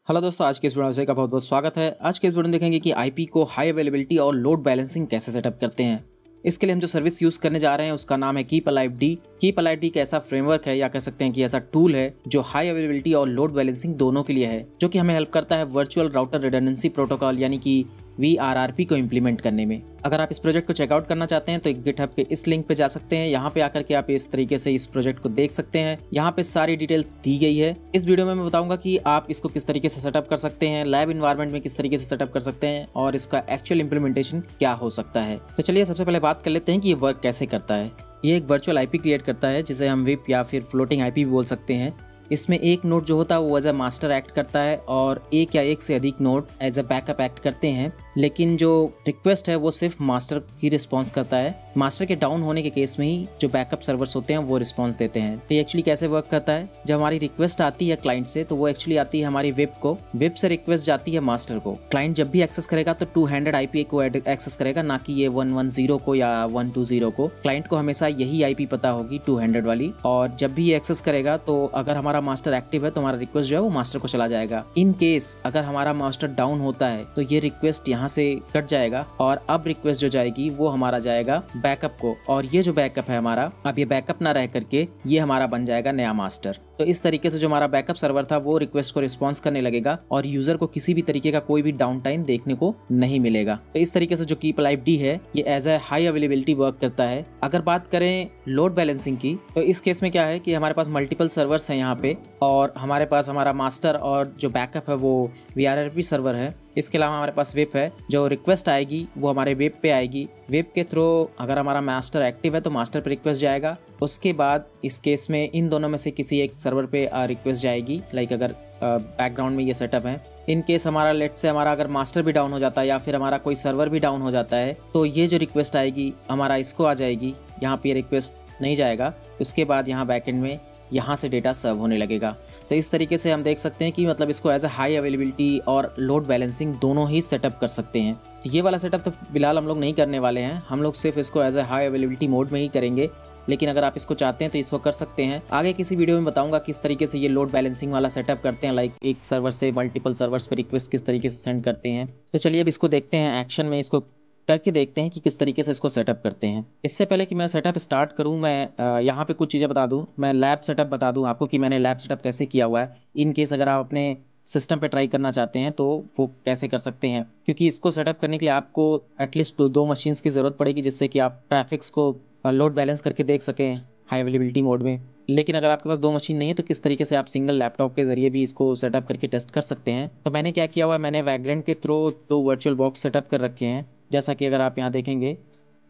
Hello दोस्तों, आज के इस वीडियो का बहुत बहुत स्वागत है। आज के इस वीडियो में देखेंगे कि आईपी को हाई अवेलेबिलिटी और लोड बैलेंसिंग कैसे सेटअप करते हैं। इसके लिए हम जो सर्विस यूज़ करने जा रहे हैं उसका नाम है keep alive D. Keep alive D एक ऐसा फ्रेमवर्क है या कह सकते हैं कि ऐसा टूल है जो हाई अवेलेबिलिटी और लोड बैलेंसिंग दोनों के लिए है, जो कि हमें हेल्प करता है वर्चुअल राउटर रिडंडेंसी प्रोटोकॉल यानी कि VRRP को इम्प्लीमेंट करने में। अगर आप इस प्रोजेक्ट को चेकआउट करना चाहते हैं तो गिटहब के इस लिंक पे जा सकते हैं। यहाँ पे आकर के आप इस तरीके से इस प्रोजेक्ट को देख सकते हैं। यहाँ पे सारी डिटेल्स दी गई है। इस वीडियो में मैं बताऊंगा कि आप इसको किस तरीके से सेटअप कर सकते हैं, लैब इन्वायरमेंट में किस तरीके से सेटअप कर सकते हैं और इसका एक्चुअल इम्प्लीमेंटेशन क्या हो सकता है। तो चलिए सबसे पहले बात कर लेते हैं कि ये वर्क कैसे करता है। ये एक वर्चुअल आईपी क्रिएट करता है जिसे हम विप या फिर फ्लोटिंग आईपी भी बोल सकते हैं। इसमें एक नोड जो होता है वो एज अ मास्टर एक्ट करता है और एक या एक से अधिक node as a backup act करते हैं, लेकिन जो रिक्वेस्ट है वो सिर्फ मास्टर की रिस्पॉन्स करता है। मास्टर के डाउन होने के केस में ही जो बैकअप सर्वर्स होते हैं वो रिस्पॉन्स देते हैं। तो ये एक्चुअली कैसे वर्क करता है, जब हमारी रिक्वेस्ट आती है क्लाइंट से तो वो एक्चुअली आती है हमारी वेब को, वेब से रिक्वेस्ट जाती है मास्टर को। क्लाइंट जब भी एक्सेस करेगा तो 200 आईपी को एक्सेस करेगा, ना कि ये 110 को या 120 को। क्लाइंट को हमेशा यही आईपी पता होगी 200 वाली, और जब भी ये एक्सेस करेगा तो अगर हमारा मास्टर एक्टिव है तो हमारा रिक्वेस्ट जो है वो मास्टर को चला जाएगा। इन केस अगर हमारा मास्टर डाउन होता है तो ये रिक्वेस्ट यहाँ से कट जाएगा और अब रिक्वेस्ट जो जाएगी वो हमारा जाएगा बैकअप को, और ये जो बैकअप है हमारा, अब ये बैकअप ना रह करके ये हमारा बन जाएगा नया मास्टर। तो इस तरीके से जो हमारा बैकअप सर्वर था वो रिक्वेस्ट को रिस्पॉन्स करने लगेगा और यूजर को किसी भी तरीके का कोई भी डाउन टाइम देखने को नहीं मिलेगा। तो इस तरीके से जो कीप अलाइव डी है ये as a high availability work करता है। अगर बात करें लोड बैलेंसिंग की तो इस केस में क्या है कि हमारे पास मल्टीपल सर्वर्स हैं यहाँ पे, और हमारे पास हमारा मास्टर और जो बैकअप है वो VRRP सर्वर है। इसके अलावा हमारे पास वेब है, जो रिक्वेस्ट आएगी वो हमारे वेब पे आएगी। वेब के थ्रू अगर हमारा मास्टर एक्टिव है तो मास्टर पे रिक्वेस्ट जाएगा। उसके बाद इस केस में इन दोनों में से किसी एक सर्वर पे रिक्वेस्ट जाएगी। लाइक अगर बैकग्राउंड में ये सेटअप है, इन केस हमारा लेट से हमारा अगर मास्टर भी डाउन हो जाता है या फिर हमारा कोई सर्वर भी डाउन हो जाता है तो ये जो रिक्वेस्ट आएगी हमारा इसको आ जाएगी, यहाँ पे रिक्वेस्ट नहीं जाएगा। उसके बाद यहाँ बैकएंड में यहाँ से डेटा सर्व होने लगेगा। तो इस तरीके से हम देख सकते हैं कि मतलब इसको एज अ हाई अवेलेबिलिटी और लोड बैलेंसिंग दोनों ही सेटअप कर सकते हैं। ये वाला सेटअप तो फिलहाल हम लोग नहीं करने वाले हैं, हम लोग सिर्फ इसको as a high availability mode में ही करेंगे, लेकिन अगर आप इसको चाहते हैं तो इसको कर सकते हैं। आगे किसी वीडियो में बताऊंगा किस तरीके से ये लोड बैलेंसिंग वाला सेटअप करते हैं, लाइक एक सर्वर से मल्टीपल सर्वर्स पे रिक्वेस्ट किस तरीके से सेंड करते हैं। तो चलिए अब इसको देखते हैं एक्शन में, इसको करके देखते हैं कि किस तरीके से इसको सेटअप करते हैं। इससे पहले कि मैं सेटअप स्टार्ट करूं, मैं यहाँ पे कुछ चीज़ें बता दूं। मैं लैब सेटअप बता दूं आपको कि मैंने लैब सेटअप कैसे किया हुआ है। इन केस अगर आप अपने सिस्टम पे ट्राई करना चाहते हैं तो वो कैसे कर सकते हैं, क्योंकि इसको सेटअप करने के लिए आपको एटलीस्ट दो मशीन्स की ज़रूरत पड़ेगी, जिससे कि आप ट्रैफिक्स को लोड बैलेंस करके देख सकें हाई अवेलेबिलिटी मोड में। लेकिन अगर आपके पास दो मशीन नहीं है तो किस तरीके से आप सिंगल लैपटॉप के जरिए भी इसको सेटअप करके टेस्ट कर सकते हैं। तो मैंने क्या किया हुआ है, मैंने वैग्रेंट के थ्रू दो वर्चुअल बॉक्स सेटअप कर रखे हैं। जैसा कि अगर आप यहाँ देखेंगे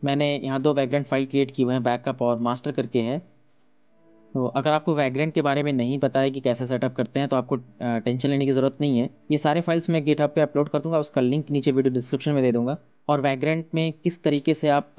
मैंने यहाँ दो वैग्रेंट फाइल क्रिएट किए हुए हैं, बैकअप और मास्टर करके हैं। तो अगर आपको वैग्रेंट के बारे में नहीं पता है कि कैसे सेटअप करते हैं तो आपको टेंशन लेने की ज़रूरत नहीं है। ये सारे फाइल्स मैं गिटहब पे अपलोड कर दूंगा, उसका लिंक नीचे वीडियो डिस्क्रिप्शन में दे दूंगा। और वैग्रेंट में किस तरीके से आप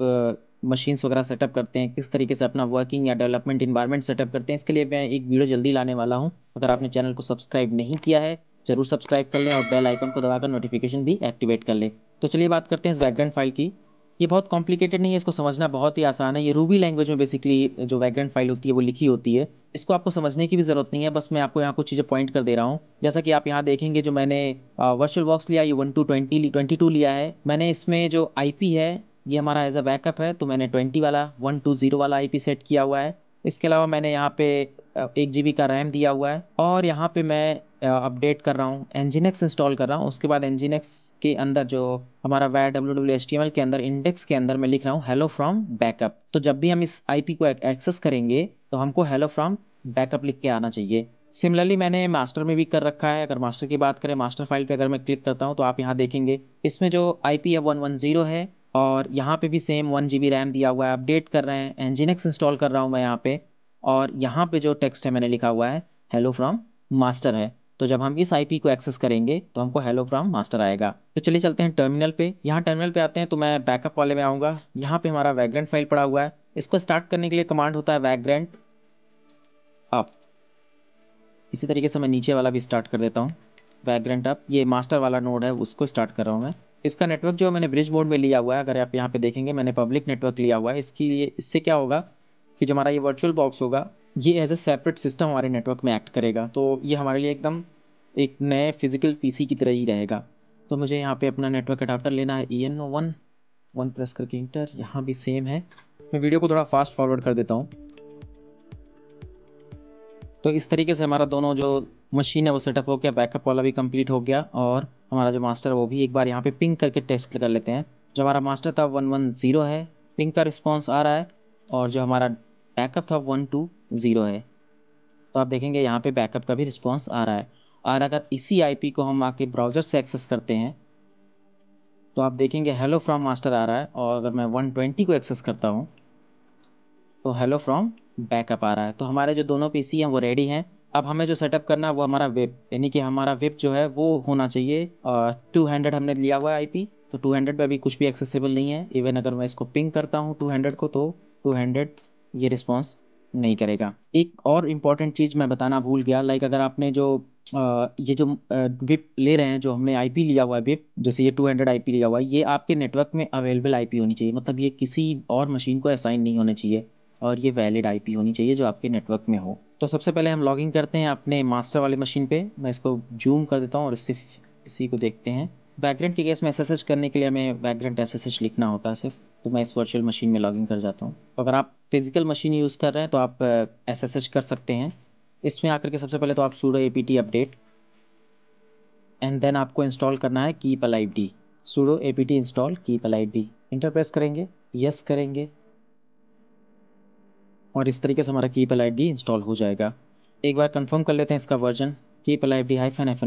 मशीन्स वगैरह सेटअप करते हैं, किस तरीके से अपना वर्किंग या डेवलपमेंट इन्वायरमेंट सेटअप करते हैं, इसके लिए मैं एक वीडियो जल्दी लाने वाला हूँ। अगर आपने चैनल को सब्सक्राइब नहीं किया है जरूर सब्सक्राइब कर लें और बेल आइकन को दबाकर नोटिफिकेशन भी एक्टिवेट कर लें। तो चलिए बात करते हैं इस वैग्रेंट फाइल की। ये बहुत कॉम्प्लिकेटेड नहीं है, इसको समझना बहुत ही आसान है। ये रूबी लैंग्वेज में बेसिकली जो वैग्रेंट फाइल होती है वो लिखी होती है। इसको आपको समझने की भी ज़रूरत नहीं है, बस मैं आपको यहाँ कुछ चीज़ें पॉइंट कर दे रहा हूँ। जैसा कि आप यहाँ देखेंगे जो मैंने वर्चुअल बॉक्स लिया ये 1222 लिया है। मैंने इसमें जो आईपी है ये हमारा एज अ बैकअप है, तो मैंने 20 वाला 120 वाला आईपी सेट किया हुआ है। इसके अलावा मैंने यहाँ पे 1 GB का रैम दिया हुआ है, और यहाँ पे मैं अपडेट कर रहा हूँ, Nginx इंस्टॉल कर रहा हूँ। उसके बाद Nginx के अंदर जो हमारा var www.html के अंदर इंडेक्स के अंदर मैं लिख रहा हूँ हेलो फ्रॉम बैकअप। तो जब भी हम इस आईपी को एक्सेस करेंगे तो हमको हेलो फ्रॉम बैकअप लिख के आना चाहिए। सिमिलरली मैंने मास्टर में भी कर रखा है। अगर मास्टर की बात करें, मास्टर फाइल पे अगर मैं क्लिक करता हूँ तो आप यहाँ देखेंगे इसमें जो आईपी है 110 है, और यहाँ पे भी सेम 1 GB रैम दिया हुआ है। अपडेट कर रहे हैं, Nginx इंस्टॉल कर रहा हूँ मैं यहाँ पे, और यहाँ पे जो टेक्स्ट है मैंने लिखा हुआ है हेलो फ्रॉम मास्टर है। तो जब हम इस आईपी को एक्सेस करेंगे तो हमको हेलो फ्रॉम मास्टर आएगा। तो चलिए चलते हैं टर्मिनल पे। यहाँ टर्मिनल पे आते हैं तो मैं बैकअप वाले में आऊँगा। यहाँ पे हमारा वैग्रेंट फाइल पड़ा हुआ है। इसको स्टार्ट करने के लिए कमांड होता है वैग्रेंट अप। इसी तरीके से मैं नीचे वाला भी स्टार्ट कर देता हूँ, वैग्रेंट अप। ये मास्टर वाला नोड है उसको स्टार्ट कर रहा हूँ मैं। इसका नेटवर्क जो मैंने ब्रिज मोड में लिया हुआ है, अगर आप यहाँ पे देखेंगे मैंने पब्लिक नेटवर्क लिया हुआ है। इससे क्या होगा कि जो हमारा ये वर्चुअल बॉक्स होगा ये एज ए सेपरेट सिस्टम हमारे नेटवर्क में एक्ट करेगा। तो ये हमारे लिए एकदम एक नए फिजिकल पीसी की तरह ही रहेगा। तो मुझे यहाँ पे अपना नेटवर्क अडाप्टर लेना है, EN1 1 प्रेस करके इंटर। यहाँ भी सेम है। मैं वीडियो को थोड़ा फास्ट फॉरवर्ड कर देता हूँ। तो इस तरीके से हमारा दोनों जो मशीन है वो सेटअप हो गया, बैकअप वाला भी कंप्लीट हो गया, और हमारा जो मास्टर है वो भी एक बार यहाँ पे पिंग करके टेस्ट कर लेते हैं। जो हमारा मास्टर था 110 है, पिंग का रिस्पॉन्स आ रहा है, और जो हमारा बैकअप था 120 है। तो आप देखेंगे यहाँ पे बैकअप का भी रिस्पॉन्स आ रहा है। और अगर इसी IP को हम आके ब्राउज़र से एक्सेस करते हैं तो आप देखेंगे हेलो फ्रॉम मास्टर आ रहा है, और अगर मैं 120 को एक्सेस करता हूँ तो हेलो फ्रॉम बैकअप आ रहा है। तो हमारे जो दोनों PC हैं वो रेडी हैं। अब हमें जो सेटअप करना है वो हमारा वेब, यानी कि हमारा वेब जो है वो होना चाहिए 200 हमने लिया हुआ है IP। तो 200 पे अभी कुछ भी एक्सेसिबल नहीं है। इवन अगर मैं इसको पिंग करता हूँ 200 को तो 200 ये रिस्पॉन्स नहीं करेगा। एक और इम्पॉर्टेंट चीज़ मैं बताना भूल गया, लाइक अगर आपने जो ये जो विप ले रहे हैं, जो हमने IP लिया हुआ है विप, जैसे ये 200 IP लिया हुआ है, ये आपके नेटवर्क में अवेलेबल IP होनी चाहिए। मतलब ये किसी और मशीन को असाइन नहीं होने चाहिए, और ये वैलिड IP होनी चाहिए जो आपके नेटवर्क में हो। तो सबसे पहले हम लॉगिन करते हैं अपने मास्टर वाले मशीन पे। मैं इसको जूम कर देता हूँ और इसी को देखते हैं। बैकग्राउंड के केस में SSH करने के लिए हमें बैकग्राउंड SSH लिखना होता है सिर्फ। तो मैं इस वर्चुअल मशीन में लॉगिन कर जाता हूँ। अगर आप फिजिकल मशीन यूज़ कर रहे हैं तो आप SSH कर सकते हैं। इसमें आकर के सबसे पहले तो आप sudo apt update, and then आपको इंस्टॉल करना है keep alive d. sudo apt install keep alive d, enter press करेंगे, यस करेंगे, और इस तरीके से हमारा कीप अलाइव डी इंस्टॉल हो जाएगा। एक बार कंफर्म कर लेते हैं इसका version, keep alive D --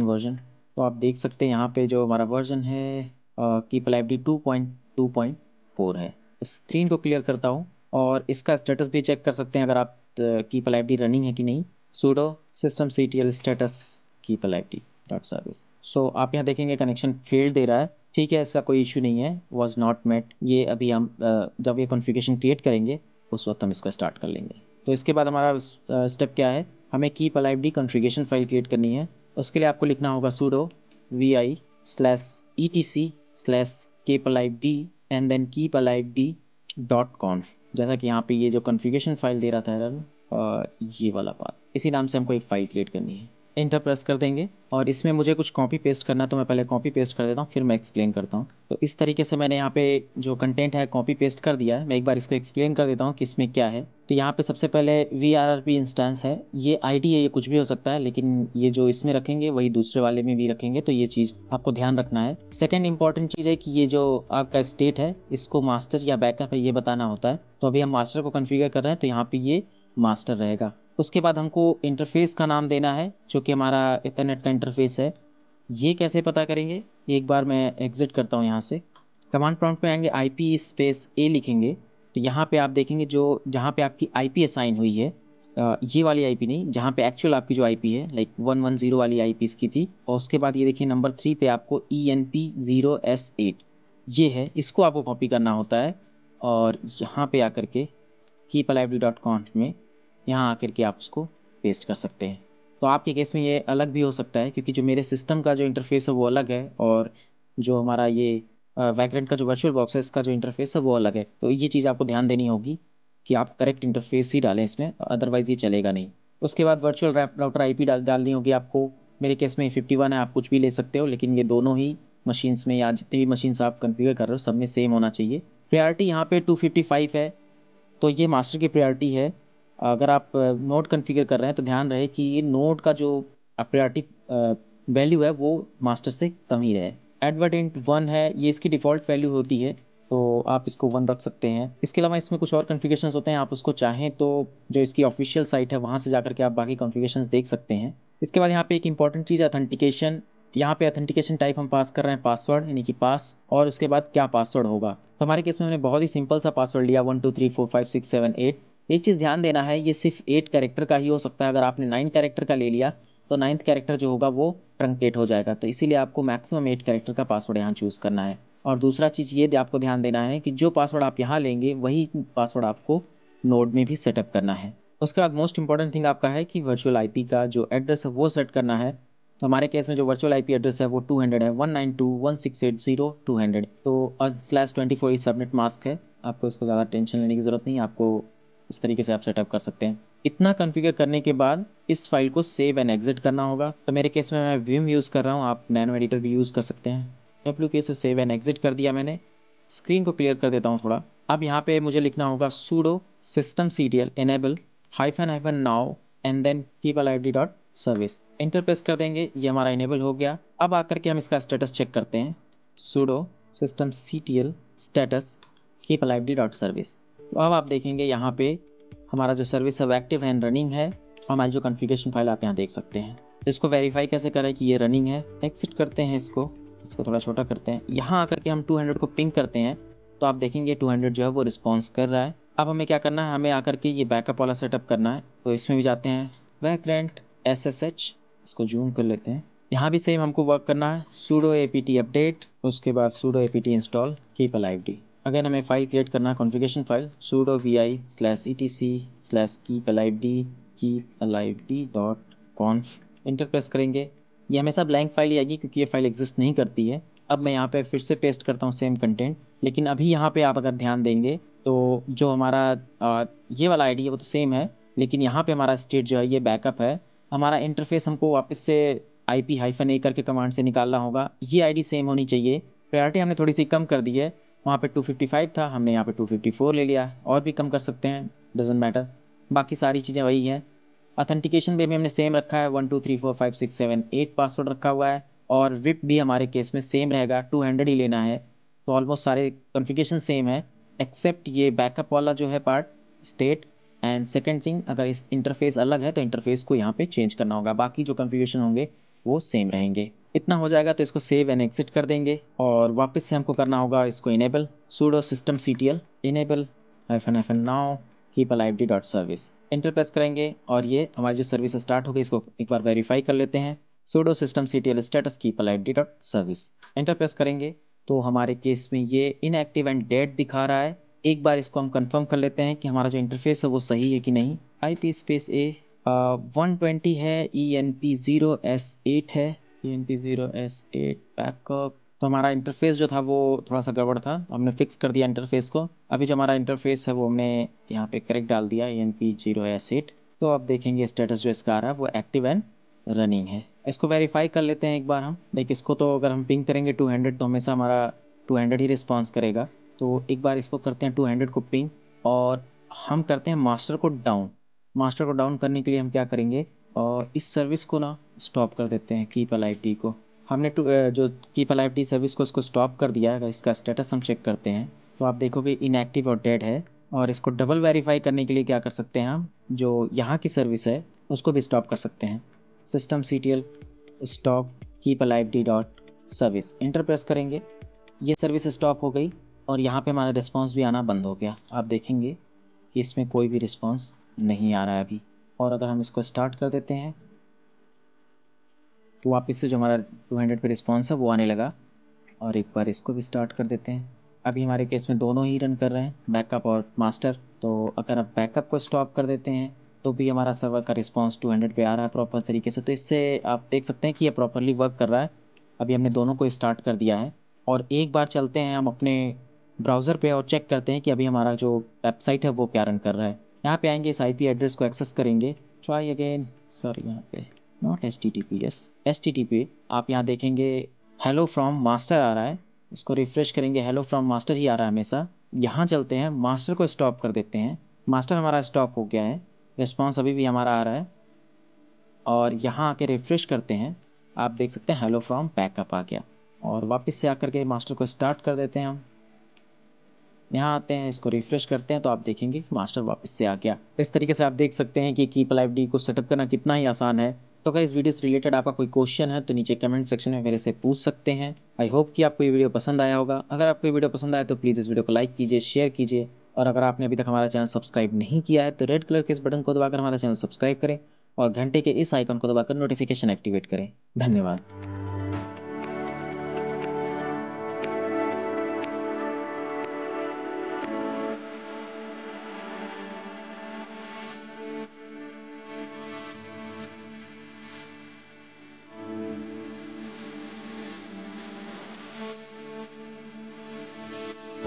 version. तो आप देख सकते हैं यहाँ पे जो हमारा वर्जन है कीप अलाइव डी 2.2.4 है। स्क्रीन को क्लियर करता हूँ, और इसका स्टेटस भी चेक कर सकते हैं अगर आप कीप अलाइव डी रनिंग है कि नहीं। sudo systemctl status keep alive d dot service. So आप यहाँ देखेंगे कनेक्शन फेल्ड दे रहा है। ठीक है, ऐसा कोई इशू नहीं है, वॉज नॉट मेट। ये अभी हम जब ये कॉन्फ़िगरेशन क्रिएट करेंगे उस वक्त हम इसको स्टार्ट कर लेंगे। तो इसके बाद हमारा स्टेप क्या है, हमें keep alive D configuration file create करनी है। उसके लिए आपको लिखना होगा sudo vi/etc/keep alive d and then keep alive d.conf। जैसा कि यहाँ पे ये जो कॉन्फ़िगरेशन फाइल दे रहा था एरर, ये वाला पार्ट, इसी नाम से हमको एक फ़ाइल क्रिएट करनी है। इंटर प्रेस कर देंगे, और इसमें मुझे कुछ कॉपी पेस्ट करना है, तो मैं पहले कॉपी पेस्ट कर देता हूँ, फिर मैं एक्सप्लेन करता हूँ। तो इस तरीके से मैंने यहाँ पे जो कंटेंट है कॉपी पेस्ट कर दिया है। मैं एक बार इसको एक्सप्लेन कर देता हूँ कि इसमें क्या है। तो यहाँ पे सबसे पहले VRRP इंस्टेंस है, ये ID है, ये कुछ भी हो सकता है, लेकिन ये जो इसमें रखेंगे वही दूसरे वाले में भी रखेंगे, तो ये चीज़ आपको ध्यान रखना है। सेकेंड इंपॉर्टेंट चीज़ है कि ये जो आपका स्टेट है इसको मास्टर या बैकअप है ये बताना होता है। तो अभी हम मास्टर को कॉन्फ़िगर कर रहे हैं, तो यहाँ पे ये मास्टर रहेगा। उसके बाद हमको इंटरफेस का नाम देना है जो कि हमारा इथरनेट का इंटरफेस है। ये कैसे पता करेंगे, एक बार मैं एग्जिट करता हूँ यहाँ से। कमांड प्रॉम्प्ट में आएंगे IP/A लिखेंगे। तो यहाँ पे आप देखेंगे जो जहाँ पे आपकी IP असाइन हुई है, ये वाली IP नहीं, जहाँ पे एक्चुअल आपकी जो IP है, लाइक 110 वाली IP इसकी थी। और उसके बाद ये देखिए नंबर 3 पे आपको ENP0S8 ये है, इसको आपको कॉपी करना होता है, और यहाँ पे आकर के keepalive.conf में यहाँ आकर के आप उसको पेस्ट कर सकते हैं। तो आपके केस में ये अलग भी हो सकता है, क्योंकि जो मेरे सिस्टम का जो इंटरफेस है वो अलग है, और जो हमारा ये वैग्रेंट का जो वर्चुअल बॉक्स है इसका जो इंटरफेस है वो अलग है। तो ये चीज़ आपको ध्यान देनी होगी कि आप करेक्ट इंटरफेस ही डालें इसमें, अदरवाइज़ ये चलेगा नहीं। उसके बाद वर्चुअल राउटर IP डालनी होगी आपको। मेरे केस में 51 है, आप कुछ भी ले सकते हो, लेकिन ये दोनों ही मशीन्स में या जितनी भी मशीन्स आप कॉन्फ़िगर कर रहे हो सब में सेम होना चाहिए। प्रायोरिटी यहाँ पे 255 है, तो ये मास्टर की प्रायोरिटी है। अगर आप नोड कॉन्फ़िगर कर रहे हैं तो ध्यान रहे कि ये नोड का जो प्रायोरिटी वैल्यू है वो मास्टर से कम ही रहे। एडवर्टेंट 1 है, ये इसकी डिफ़ॉल्ट वैल्यू होती है, तो आप इसको 1 रख सकते हैं। इसके अलावा इसमें कुछ और कॉन्फ़िगरेशंस होते हैं, आप उसको चाहें तो जो इसकी ऑफिशियल साइट है वहाँ से जाकर के आप बाकी कॉन्फ़िगरेशंस देख सकते हैं। इसके बाद यहाँ पे एक इंपॉर्टेंट चीज़ है ऑथेंटिकेशन। यहाँ पे ऑथेंटिकेशन टाइप हम पास कर रहे हैं पासवर्ड, यानी कि पास, और उसके बाद क्या पासवर्ड होगा। तो हमारे केस में हमने बहुत ही सिंपल सा पासवर्ड लिया 1 2 3 4 5 6 7 8। एक चीज़ ध्यान देना है, ये सिर्फ 8 कैरेक्टर का ही हो सकता है। अगर आपने 9 कैरेक्टर का ले लिया तो 9th कैरेक्टर जो होगा वो ट्रंकेट हो जाएगा, तो इसीलिए आपको मैक्सिमम 8 कैरेक्टर का पासवर्ड यहाँ चूज़ करना है। और दूसरा चीज़ ये आपको ध्यान देना है कि जो पासवर्ड आप यहाँ लेंगे वही पासवर्ड आपको नोड में भी सेटअप करना है। उसके बाद मोस्ट इंपॉर्टेंट थिंग आपका है कि वर्चुअल IP का जो एड्रेस है वो सेट करना है। तो हमारे केस में जो वर्चुअल IP एड्रेस है वो 200 है, 192.168.0.200। तो /24 इस सबनेट मास्क है, आपको इसको ज़्यादा टेंशन लेने की ज़रूरत नहीं है, आपको इस तरीके से आप सेटअप कर सकते हैं। इतना कॉन्फ़िगर करने के बाद इस फाइल को सेव एंड एग्जिट करना होगा। तो मेरे केस में मैं विम यूज़ कर रहा हूँ, आप नैनो एडिटर भी यूज़ कर सकते हैं। WK से सेव एंड एग्जिट कर दिया मैंने। स्क्रीन को क्लियर कर देता हूँ थोड़ा। अब यहाँ पे मुझे लिखना होगा sudo systemctl enable -- now and then keepalive.service। Enter press कर देंगे, ये हमारा इनेबल हो गया। अब आकर के हम इसका स्टेटस चेक करते हैं, sudo systemctl status keepalive.service। तो अब आप देखेंगे यहाँ पे हमारा जो सर्विस है वो एक्टिव एंड रनिंग है। हमारी जो कॉन्फ़िगरेशन फाइल आप यहाँ देख सकते हैं। तो इसको वेरीफाई कैसे करें कि ये रनिंग है। एग्जिट करते हैं, इसको थोड़ा छोटा करते हैं। यहाँ आकर के हम 200 को पिंग करते हैं तो आप देखेंगे 200 जो है वो रिस्पॉन्स कर रहा है। अब हमें क्या करना है, हमें आकर के ये बैकअप वाला सेटअप करना है। तो इसमें भी जाते हैं वैग्रेंट SSH, इसको जूम कर लेते हैं। यहाँ भी सेम हमको वर्क करना है, sudo apt अपडेट, उसके बाद sudo apt install keepalive। Again हमें फाइल क्रिएट करना है, configuration file sudo vi/etc/keepalive.conf। Inter press करेंगे, ये हमेशा ब्लैंक फाइल ही आएगी क्योंकि ये फाइल एग्जिस्ट नहीं करती है। अब मैं यहाँ पे फिर से पेस्ट करता हूँ सेम कंटेंट, लेकिन अभी यहाँ पे आप अगर ध्यान देंगे तो जो हमारा ये वाला आईडी है वो तो सेम है, लेकिन यहाँ पे हमारा स्टेट जो है ये बैकअप है। हमारा इंटरफेस हमको वापस से IP-A करके कमांड से निकालना होगा। ये आईडी सेम होनी चाहिए। प्रायोरिटी हमने थोड़ी सी कम कर दी है, वहाँ पे 255 था, हमने यहाँ पे 254 ले लिया। और भी कम कर सकते हैं, डजेंट मैटर, बाकी सारी चीज़ें वही हैं। ऑथेंटिकेशन भी हमने सेम रखा है, 1 2 3 4 5 6 7 8 पासवर्ड रखा हुआ है। और विप भी हमारे केस में सेम रहेगा, 200 ही लेना है। तो ऑलमोस्ट सारे कॉन्फ़िगरेशन सेम है एक्सेप्ट ये बैकअप वाला जो है part, state. And second thing, अगर इस इंटरफेस अलग है तो इंटरफेस को यहाँ पे चेंज करना होगा, बाकी जो कॉन्फ़िगरेशन होंगे वो सेम रहेंगे। इतना हो जाएगा तो इसको सेव एंड एग्जिट कर देंगे और वापस से हमको करना होगा इसको enable, sudo systemctl enable -- keepalive.service। Inter press करेंगे और ये हमारी जो सर्विस स्टार्ट हो गई, इसको एक बार वेरीफाई कर लेते हैं, sudo systemctl status keepalive.service। Inter press करेंगे तो हमारे केस में ये इनएक्टिव एंड डेड दिखा रहा है। एक बार इसको हम कंफर्म कर लेते हैं कि हमारा जो इंटरफेस है वो सही है कि नहीं। IP/A 120 है, ENP0S8 है, ENP0S8 बैकअप। तो हमारा इंटरफेस जो था वो थोड़ा सा गड़बड़ था, हमने फिक्स कर दिया इंटरफेस को। अभी जो हमारा इंटरफेस है वो हमने यहाँ पे करेक्ट डाल दिया, ENP0S8। तो अब देखेंगे स्टेटस जो इसका आ रहा है वो एक्टिव एंड रनिंग है। इसको वेरीफाई कर लेते हैं एक बार हम। देखिए इसको तो अगर हम पिंग करेंगे 200 तो हमेशा हमारा 200 ही रिस्पॉन्स करेगा। तो एक बार इसको करते हैं 200 को पिंग और हम करते हैं मास्टर को डाउन। मास्टर को डाउन करने के लिए हम क्या करेंगे, और इस सर्विस को ना स्टॉप कर देते हैं, keepalive को। हमने जो keepalive सर्विस को उसको स्टॉप कर दिया है। इसका स्टेटस हम चेक करते हैं तो आप देखोगे इनएक्टिव और डेड है। और इसको डबल वेरीफाई करने के लिए क्या कर सकते हैं, हम जो यहाँ की सर्विस है उसको भी स्टॉप कर सकते हैं, systemctl stop keepalive.service। Inter press करेंगे, ये सर्विस स्टॉप हो गई और यहाँ पे हमारा रिस्पांस भी आना बंद हो गया। आप देखेंगे कि इसमें कोई भी रिस्पांस नहीं आ रहा है अभी। और अगर हम इसको स्टार्ट कर देते हैं तो वापस से जो हमारा 200 पे रिस्पांस है वो आने लगा। और एक बार इसको भी स्टार्ट कर देते हैं। अभी हमारे केस में दोनों ही रन कर रहे हैं, बैकअप और मास्टर। तो अगर आप बैकअप को स्टॉप कर देते हैं तो भी हमारा सर्वर का रिस्पांस 200 पे आ रहा है प्रॉपर तरीके से। तो इससे आप देख सकते हैं कि ये प्रॉपरली वर्क कर रहा है। अभी हमने दोनों को स्टार्ट कर दिया है। और एक बार चलते हैं हम अपने ब्राउज़र पे और चेक करते हैं कि अभी हमारा जो वेबसाइट है वो क्या रन कर रहा है। यहाँ पे आएंगे, इस IP एड्रेस को एक्सेस करेंगे, ट्राई अगेन, सॉरी यहाँ पे नॉट HTTPS, HTTP। आप यहाँ देखेंगे हेलो फ्रॉम मास्टर आ रहा है, इसको रिफ़्रेश करेंगे, हेलो फ्रॉम मास्टर ही आ रहा है हमेशा। यहाँ चलते हैं, मास्टर को स्टॉप कर देते हैं, मास्टर हमारा स्टॉप हो गया है, रिस्पांस अभी भी हमारा आ रहा है। और यहाँ आके रिफ़्रेश करते हैं, आप देख सकते हैं हेलो फ्रॉम बैकअप आ गया। और वापस से आकर के मास्टर को स्टार्ट कर देते हैं हम। यहाँ आते हैं, इसको रिफ़्रेश करते हैं तो आप देखेंगे कि मास्टर वापस से आ गया। इस तरीके से आप देख सकते हैं कि keepalive को सेटअप करना कितना ही आसान है। तो अगर इस वीडियो से रिलेटेड आपका कोई क्वेश्चन है तो नीचे कमेंट सेक्शन में मेरे से पूछ सकते हैं। आई होप कि आपको ये वीडियो पसंद आया होगा। अगर आपको ये वीडियो पसंद आया तो प्लीज़ इस वीडियो को लाइक कीजिए, शेयर कीजिए। और अगर आपने अभी तक हमारा चैनल सब्सक्राइब नहीं किया है तो रेड कलर के इस बटन को दबाकर हमारा चैनल सब्सक्राइब करें और घंटे के इस आइकन को दबाकर नोटिफिकेशन एक्टिवेट करें। धन्यवाद।